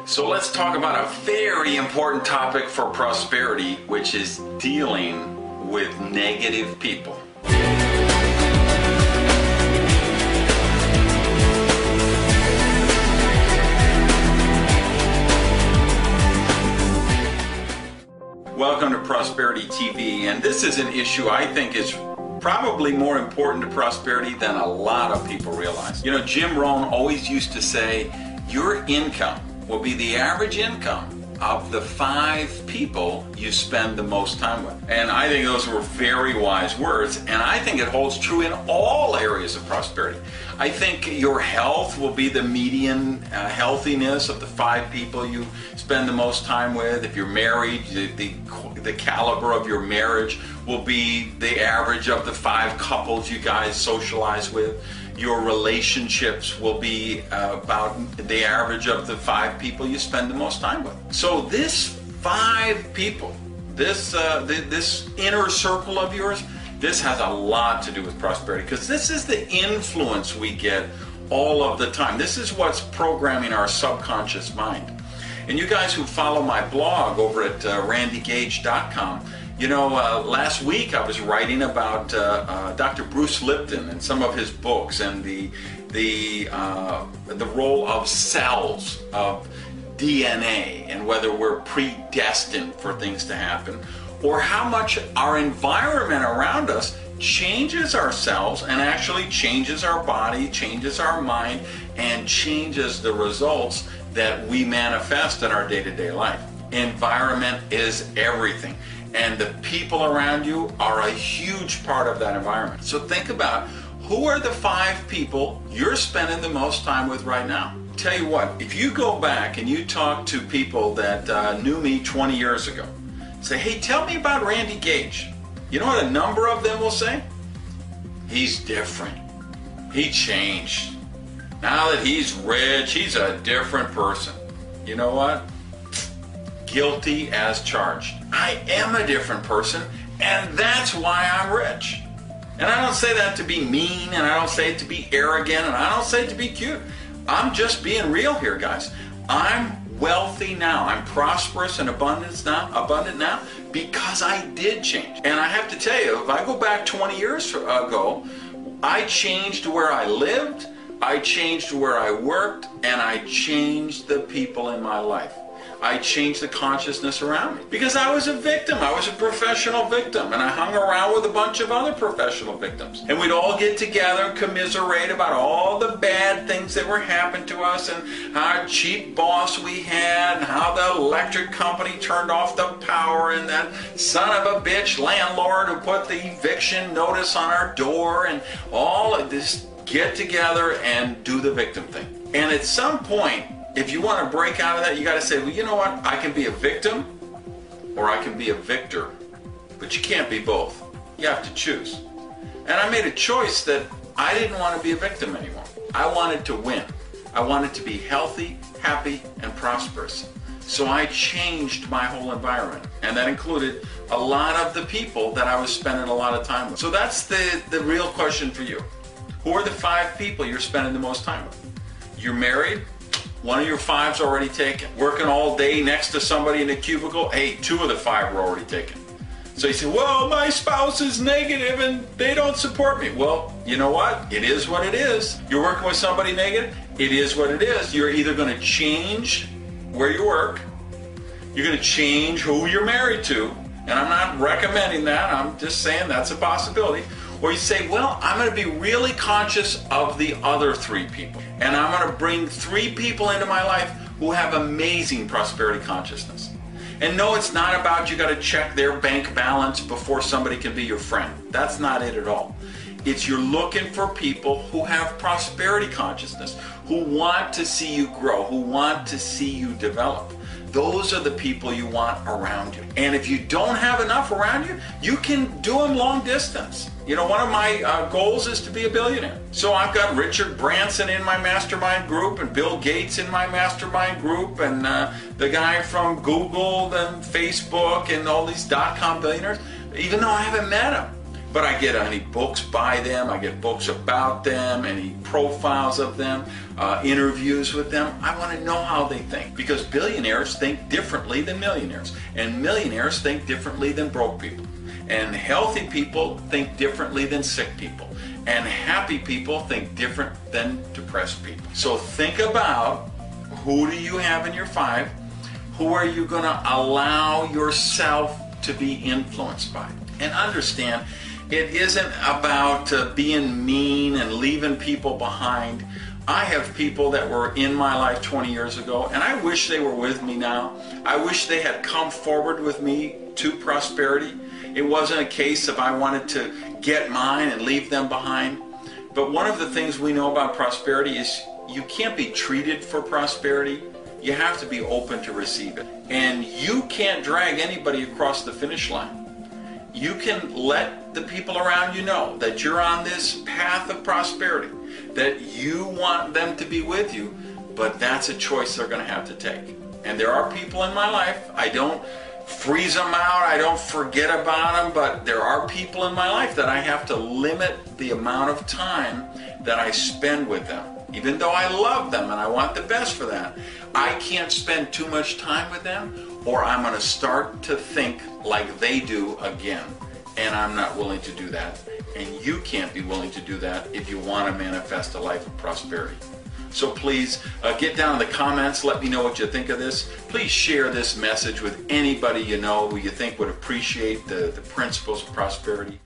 So let's talk about a very important topic for prosperity, which is dealing with negative people. Welcome to Prosperity TV, and this is an issue I think is probably more important to prosperity than a lot of people realize. You know, Jim Rohn always used to say, your income will be the average income of the 5 people you spend the most time with. And I think those were very wise words, and I think it holds true in all areas of prosperity. I think your health will be the median healthiness of the 5 people you spend the most time with. If you're married, the caliber of your marriage will be the average of the 5 couples you guys socialize with. Your relationships will be about the average of the 5 people you spend the most time with. So this 5 people, this inner circle of yours, this has a lot to do with prosperity, because this is the influence we get all of the time. This is what's programming our subconscious mind. And you guys who follow my blog over at randygeige.com, you know, last week I was writing about Dr. Bruce Lipton and some of his books, and the role of cells, of DNA, and whether we're predestined for things to happen, or how much our environment around us changes our cells and actually changes our body, changes our mind, and changes the results that we manifest in our day-to-day life. Environment is everything. And the people around you are a huge part of that environment. So think about, who are the 5 people you're spending the most time with right now? Tell you what, if you go back and you talk to people that knew me 20 years ago, say, hey, tell me about Randy Geidt. You know what a number of them will say? He's different. He changed. Now that he's rich, he's a different person. You know what? Guilty as charged. I am a different person, and that's why I'm rich. And I don't say that to be mean, and I don't say it to be arrogant, and I don't say it to be cute. I'm just being real here, guys. I'm wealthy now. I'm prosperous and abundant now because I did change. And I have to tell you, if I go back 20 years ago, I changed where I lived, I changed where I worked, and I changed the people in my life. I changed the consciousness around me because I was a victim. I was a professional victim, and I hung around with a bunch of other professional victims. And we'd all get together and commiserate about all the bad things that were happening to us, and how cheap boss we had, and how the electric company turned off the power, and that son of a bitch landlord who put the eviction notice on our door, and all of this. Get together and do the victim thing. And at some point, if you want to break out of that, you got to say, well, you know what? I can be a victim or I can be a victor. But you can't be both. You have to choose. And I made a choice that I didn't want to be a victim anymore. I wanted to win. I wanted to be healthy, happy, and prosperous. So I changed my whole environment. And that included a lot of the people that I was spending a lot of time with. So that's the real question for you. Who are the 5 people you're spending the most time with? You're married? One of your 5's already taken. Working all day next to somebody in a cubicle? Hey, 2 of the 5 were already taken. So you say, well, my spouse is negative and they don't support me. Well, you know what? It is what it is. You're working with somebody negative? It is what it is. You're either going to change where you work, you're going to change who you're married to, and I'm not recommending that, I'm just saying that's a possibility. Or you say, well, I'm going to be really conscious of the other 3 people. And I'm going to bring 3 people into my life who have amazing prosperity consciousness. And no, it's not about you got to check their bank balance before somebody can be your friend. That's not it at all. It's you're looking for people who have prosperity consciousness, who want to see you grow, who want to see you develop. Those are the people you want around you. And if you don't have enough around you, you can do them long distance. You know, one of my goals is to be a billionaire. So I've got Richard Branson in my mastermind group, and Bill Gates in my mastermind group, and the guy from Google and Facebook and all these .com billionaires, even though I haven't met them. but I get any books by them, I get books about them, any profiles of them, interviews with them. I want to know how they think, because billionaires think differently than millionaires, and millionaires think differently than broke people, and healthy people think differently than sick people, and happy people think different than depressed people. So think about, who do you have in your 5? Who are you going to allow yourself to be influenced by? And understand, it isn't about being mean and leaving people behind. I have people that were in my life 20 years ago, and I wish they were with me now. I wish they had come forward with me to prosperity. It wasn't a case of I wanted to get mine and leave them behind. But one of the things we know about prosperity is you can't be treated for prosperity. You have to be open to receive it. And you can't drag anybody across the finish line. You can let the people around you know that you're on this path of prosperity, that you want them to be with you, but that's a choice they're going to have to take. And there are people in my life, I don't freeze them out, I don't forget about them, but there are people in my life that I have to limit the amount of time that I spend with them. Even though I love them and I want the best for them, I can't spend too much time with them, or I'm going to start to think like they do again. And I'm not willing to do that. And you can't be willing to do that if you want to manifest a life of prosperity. So please get down in the comments. Let me know what you think of this. Please share this message with anybody you know who you think would appreciate the principles of prosperity.